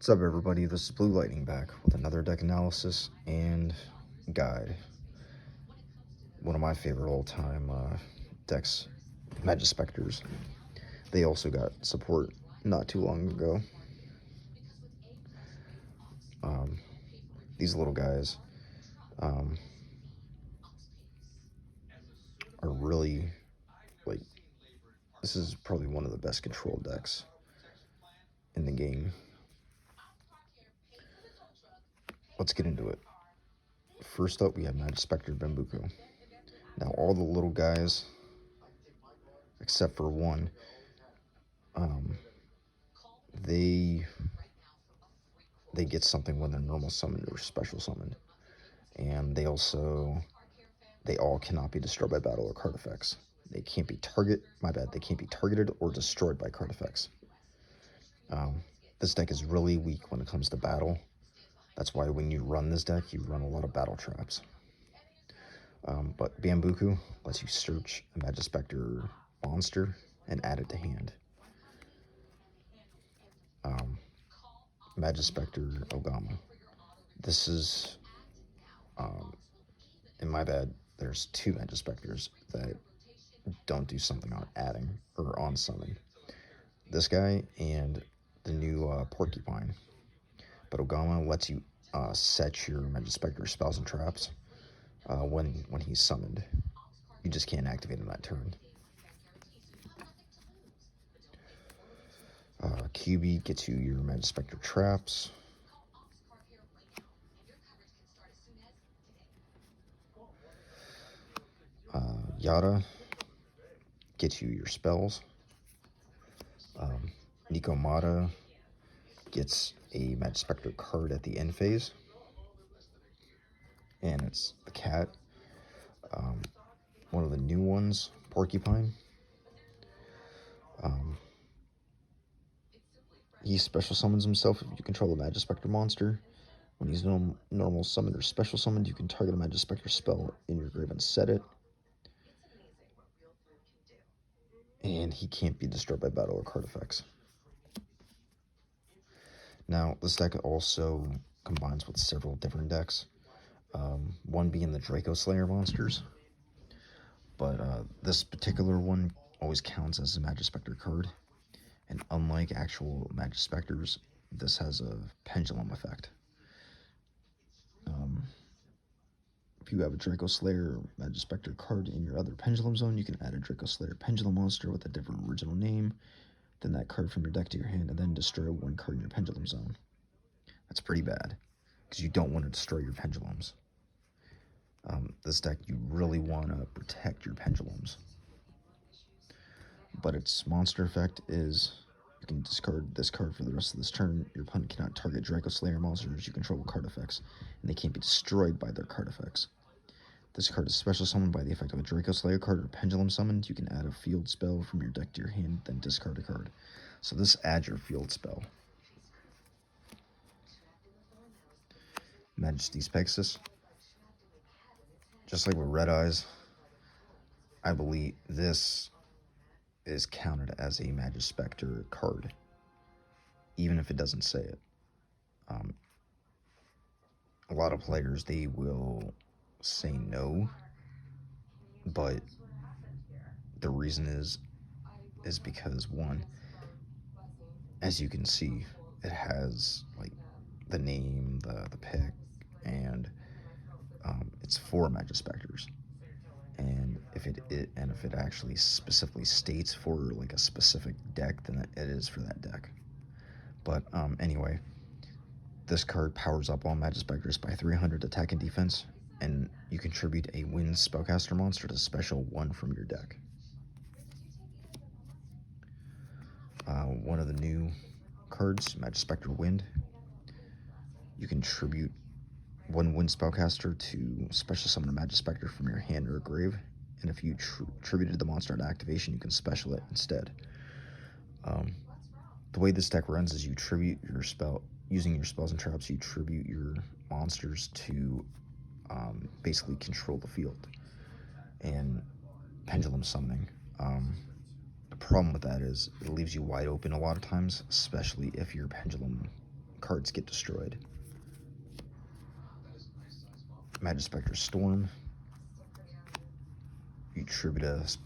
What's up, everybody? This is Blue Lightning back with another deck analysis and guide. One of my favorite all-time decks, Majespecters. They also got support not too long ago. These little guys are really, like, this is probably one of the best controlled decks in the game. Let's get into it. First up, we have Majespecter Bambuko. Now, all the little guys, except for one, they get something when they're normal summoned or special summoned. And they all cannot be destroyed by battle or card effects. They can't be they can't be targeted or destroyed by card effects. This deck is really weak when it comes to battle. That's why when you run this deck, you run a lot of battle traps. But Bambuku lets you search a Majespecter monster and add it to hand. Majespecter Ogama. This is, in my bad, there's two Majespecters that don't do something on adding or on summon. This guy and the new Porcupine. But Ogama lets you set your Majespecter spells and traps when he's summoned. You just can't activate him that turn. QB gets you your Majespecter traps. Yada gets you your spells. Nikomata gets a Majespecter card at the end phase, and it's the cat. One of the new ones, Porcupine. He special summons himself if you control a Majespecter monster. When he's normal summoned or special summoned, you can target a Majespecter spell in your grave and set it. And he can't be destroyed by battle or card effects. Now, this deck also combines with several different decks. One being the Draco Slayer monsters. But this particular one always counts as a Majespecter card. And unlike actual Majespecters, this has a pendulum effect. If you have a Draco Slayer Majespecter card in your other Pendulum Zone, you can add a Draco Slayer Pendulum monster with a different original name than that card from your deck to your hand, and then destroy one card in your Pendulum Zone. That's pretty bad, because you don't want to destroy your Pendulums. This deck, you really want to protect your Pendulums. But its monster effect is, you can discard this card for the rest of this turn. Your opponent cannot target Draco Slayer monsters you control with card effects, and they can't be destroyed by their card effects. This card is special summoned by the effect of a Draco Slayer card or Pendulum summoned. You can add a field spell from your deck to your hand, then discard a card. So this adds your field spell. Majesty's Pegasus. Just like with Red Eyes, I believe this is counted as a Majespecter card, even if it doesn't say it. A lot of players, they will say no, but the reason is because, one, as you can see, it has like the name, the pick, and it's for Majespecters. And if it actually specifically states for like a specific deck, then it is for that deck. But anyway, this card powers up all Majespecters by 300 attack and defense, and you contribute a Wind Spellcaster monster to special 1 from your deck. One of the new cards, Majespecter Wind. You contribute 1 Wind Spellcaster to special summon a Majespecter from your hand or grave, and if you attributed the monster to activation, you can special it instead. The way this deck runs is you tribute your spell, using your spells and traps, you tribute your monsters to basically control the field and pendulum summoning. The problem with that is it leaves you wide open a lot of times, especially if your pendulum cards get destroyed. Majespecter Storm. You tribute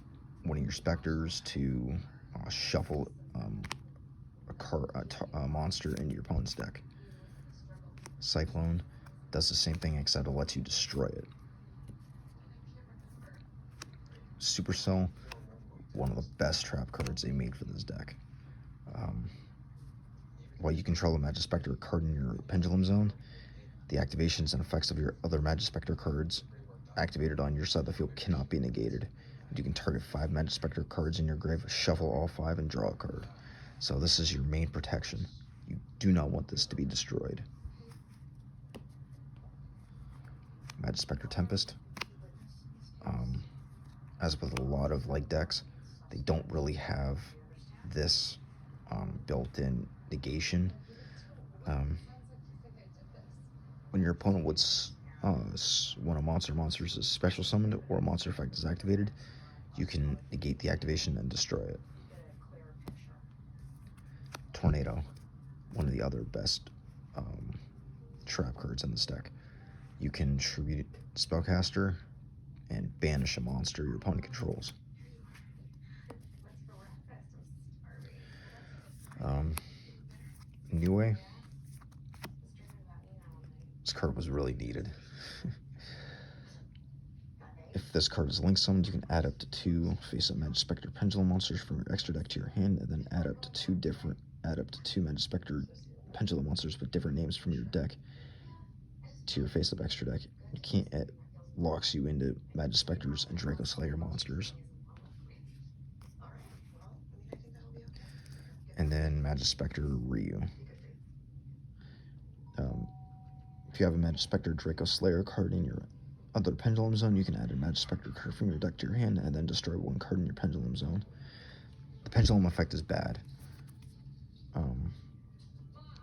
one of your specters to shuffle a monster into your opponent's deck. Cyclone does the same thing, except it lets you destroy it. Supercell, one of the best trap cards they made for this deck. While you control a Majespecter card in your Pendulum Zone, the activations and effects of your other Majespecter cards activated on your side of the field cannot be negated. You can target 5 Majespecter cards in your grave, shuffle all 5, and draw a card. So this is your main protection. You do not want this to be destroyed. Majespecter Tempest. As with a lot of like decks, they don't really have this built-in negation. When your opponent would when a monster is special summoned or a monster effect is activated, you can negate the activation and destroy it. Tornado, one of the other best trap cards in this deck. You can tribute Spellcaster and banish a monster your opponent controls. Niue. This card was really needed. If this card is link summoned, you can add up to 2 face-up Majespecter Pendulum monsters from your extra deck to your hand, and then add up to 2 Majespecter Pendulum monsters with different names from your deck to your face-up extra deck. It locks you into Majespecters and Draco Slayer monsters. And then Majespecter Ryu. If you have a Majespecter Draco Slayer card in your other Pendulum Zone, you can add a Majespecter card from your deck to your hand and then destroy 1 card in your Pendulum Zone. The Pendulum effect is bad.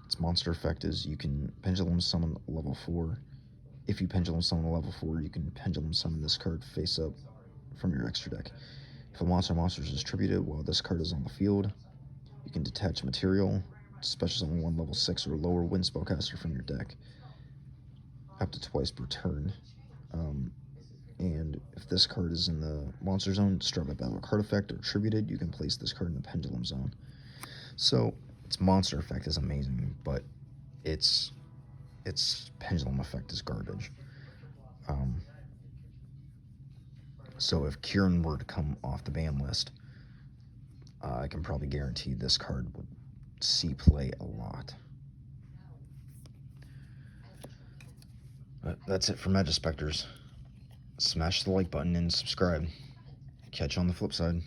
Its monster effect is you can Pendulum Summon level 4. If you Pendulum Summon a level 4, you can Pendulum Summon this card face up from your extra deck. If a monster is distributed while this card is on the field, you can detach material, special summon 1 level 6 or lower Wind Spellcaster from your deck up to twice per turn. And if this card is in the monster zone, destroyed by battle card effect or tributed, you can place this card in the Pendulum Zone. So its monster effect is amazing, but its pendulum effect is garbage. So if Kieran were to come off the ban list, I can probably guarantee this card would see play a lot. But that's it for Majespecters. Smash the like button and subscribe. Catch you on the flip side.